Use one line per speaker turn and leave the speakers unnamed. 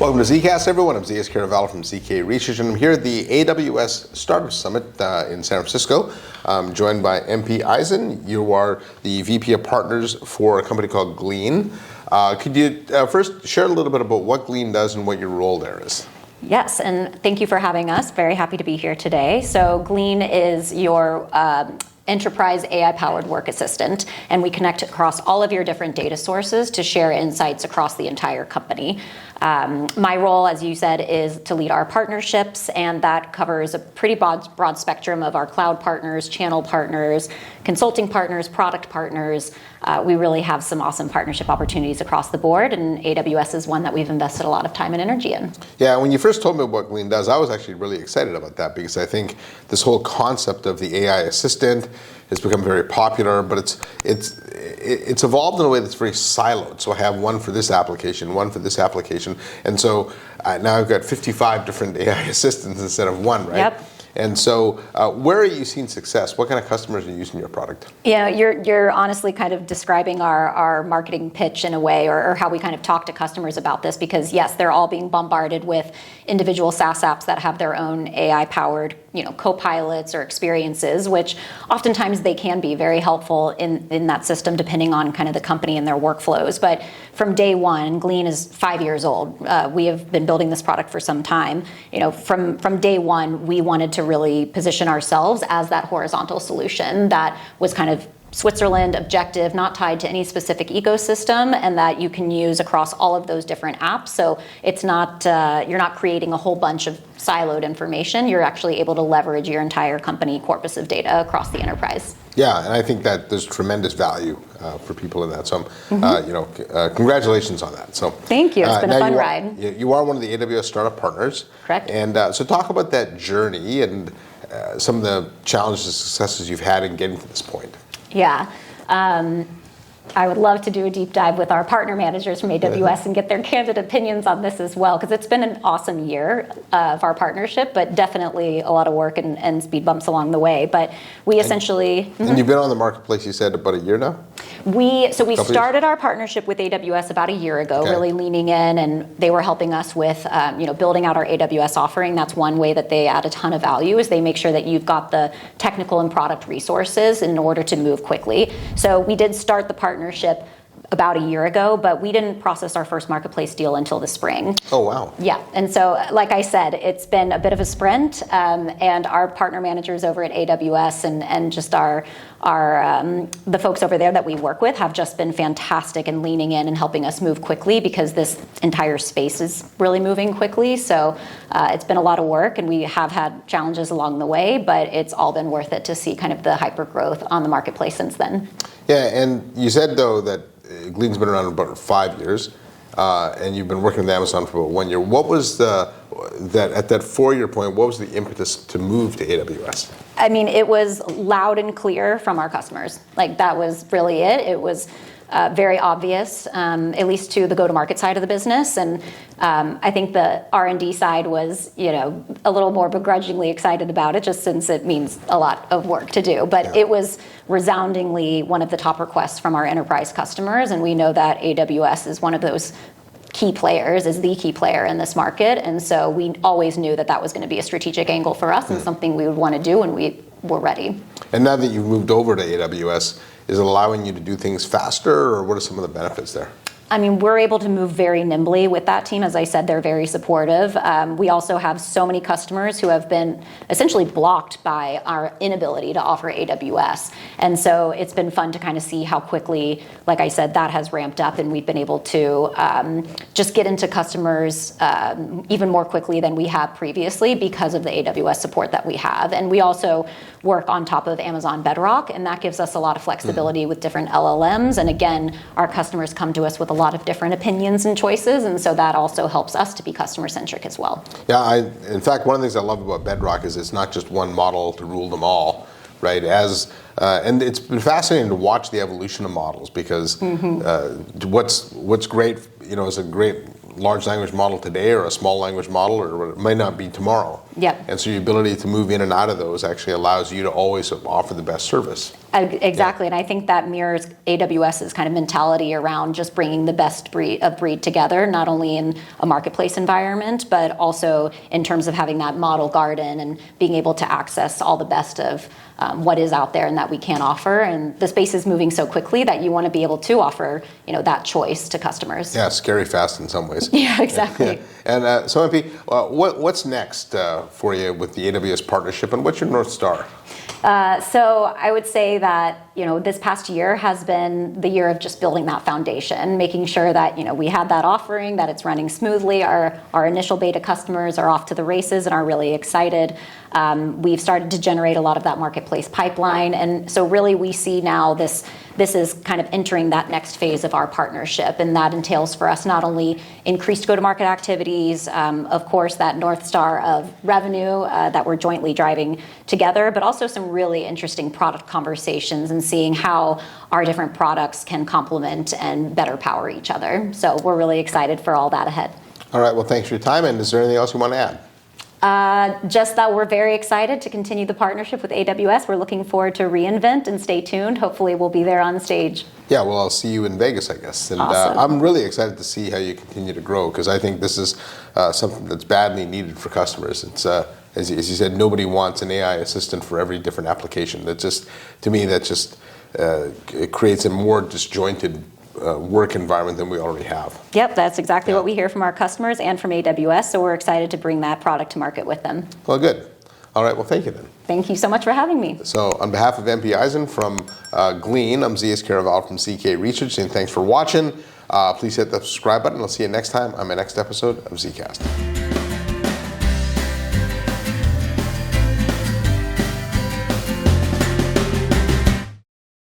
Welcome to ZKast, everyone. I'm ZS Caravallo from ZK Research, and I'm here at the AWS Startup Summit in San Francisco. I'm joined by MP Eisen. You are the VP of Partners for a company called Glean. Could you first share a little bit about what Glean does and what your role there is?
Yes, and thank you for having us. Very happy to be here today. So Glean is your enterprise AI-powered work assistant, and we connect across all of your different data sources to share insights across the entire company. My role, as you said, is to lead our partnerships, and that covers a pretty broad spectrum of our cloud partners, channel partners, consulting partners, product partners. We really have some awesome partnership opportunities across the board, and AWS is one that we've invested a lot of time and energy in. Yeah,
when you first told me what Glean does, I was actually really excited about that because I think this whole concept of the AI assistant has become very popular, but it's evolved in a way that's very siloed. So I have one for this application, one for this application, and so now I've got 55 different AI assistants instead of one, right?
Yep.
And so, where are you seeing success? What kind of customers are using your product?
Yeah, you're honestly kind of describing our marketing pitch in a way, or how we kind of talk to customers about this, because yes, they're all being bombarded with individual SaaS apps that have their own AI-powered, co-pilots or experiences, which oftentimes they can be very helpful in that system, depending on kind of the company and their workflows. But from day one, Glean is 5 years old. We have been building this product for some time. From day one, we wanted to really position ourselves as that horizontal solution that was kind of Switzerland objective, not tied to any specific ecosystem, and that you can use across all of those different apps. So it's not you're not creating a whole bunch of siloed information. You're actually able to leverage your entire company corpus of data across the enterprise.
Yeah, and I think that there's tremendous value for people in that. So, congratulations on that. So
thank you. It's been a fun ride.
You are one of the AWS Startup Partners.
Correct.
And so talk about that journey and some of the challenges and successes you've had in getting to this point.
Yeah. I would love to do a deep dive with our partner managers from AWS and get their candid opinions on this as well, because it's been an awesome year of our partnership, but definitely a lot of work and speed bumps along the way. But we essentially...
And you've been on the marketplace, you said, about a year now?
We started our partnership with AWS about a year ago, really leaning in, and they were helping us with building out our AWS offering. That's one way that they add a ton of value, is they make sure that you've got the technical and product resources in order to move quickly. So we did start the partnership about a year ago, but we didn't process our first marketplace deal until the spring.
Oh, wow.
Yeah, and so like I said, it's been a bit of a sprint, and our partner managers over at AWS and just the folks over there that we work with have just been fantastic in leaning in and helping us move quickly, because this entire space is really moving quickly. So it's been a lot of work, and we have had challenges along the way, but it's all been worth it to see kind of the hyper growth on the marketplace since then.
Yeah, and you said, though, that Glean's been around about 5 years, and you've been working with Amazon for about 1 year. What was at that 4-year point, what was the impetus to move to AWS?
I mean, it was loud and clear from our customers. Like, that was really it. It was very obvious, at least to the go-to-market side of the business. And I think the R&D side was, a little more begrudgingly excited about it, just since it means a lot of work to do. But it was resoundingly one of the top requests from our enterprise customers. And we know that AWS is one of those key players, is the key player in this market. And so we always knew that that was going to be a strategic angle for us and something we would want to do, and we were ready.
And now that you've moved over to AWS, is it allowing you to do things faster, or what are some of the benefits there?
I mean, we're able to move very nimbly with that team. As I said, they're very supportive. We also have so many customers who have been essentially blocked by our inability to offer AWS. And so it's been fun to kind of see how quickly, like I said, that has ramped up, and we've been able to just get into customers even more quickly than we have previously because of the AWS support that we have. And we also work on top of Amazon Bedrock, and that gives us a lot of flexibility with different LLMs. And again, our customers come to us with a lot of different opinions and choices, and so that also helps us to be customer-centric as well.
Yeah, in fact, one of the things I love about Bedrock is it's not just one model to rule them all, right? And it's been fascinating to watch the evolution of models, because what's great, is a great large language model today or a small language model, or it might not be tomorrow.
Yep.
And so your ability to move in and out of those actually allows you to always offer the best service.
Exactly, and I think that mirrors AWS's kind of mentality around just bringing the best breed together, not only in a marketplace environment, but also in terms of having that model garden and being able to access all the best of what is out there and that we can offer. And the space is moving so quickly that you want to be able to offer, that choice to customers.
Yeah, scary fast in some ways.
Yeah, exactly.
Yeah. And so, MP, what's next for you with the AWS partnership, and what's your North Star?
So I would say that, this past year has been the year of just building that foundation, making sure that, we had that offering, that it's running smoothly. Our initial beta customers are off to the races and are really excited. We've started to generate a lot of that marketplace pipeline. And so really we see now this is kind of entering that next phase of our partnership. And that entails for us not only increased go-to-market activities, of course, that North Star of revenue that we're jointly driving together, but also some really interesting product conversations and seeing how our different products can complement and better power each other. So we're really excited for all that ahead.
All right, well, thanks for your time. And is there anything else you want to add?
Just that we're very excited to continue the partnership with AWS. We're looking forward to reInvent, and stay tuned. Hopefully we'll be there on stage.
Yeah, well, I'll see you in Vegas, I guess. And
awesome.
I'm really excited to see how you continue to grow, because I think this is something that's badly needed for customers. It's as you said, nobody wants an AI assistant for every different application. That just, to me, it creates a more disjointed work environment than we already have.
Yep, that's exactly what we hear from our customers and from AWS, so we're excited to bring that product to market with them.
Well, good. All right, well, thank you then.
Thank you so much for having me.
So on behalf of MP Eisen from Glean, I'm ZKast from ZK Research, saying thanks for watching. Please hit the subscribe button. I'll see you next time on my next episode of ZKast.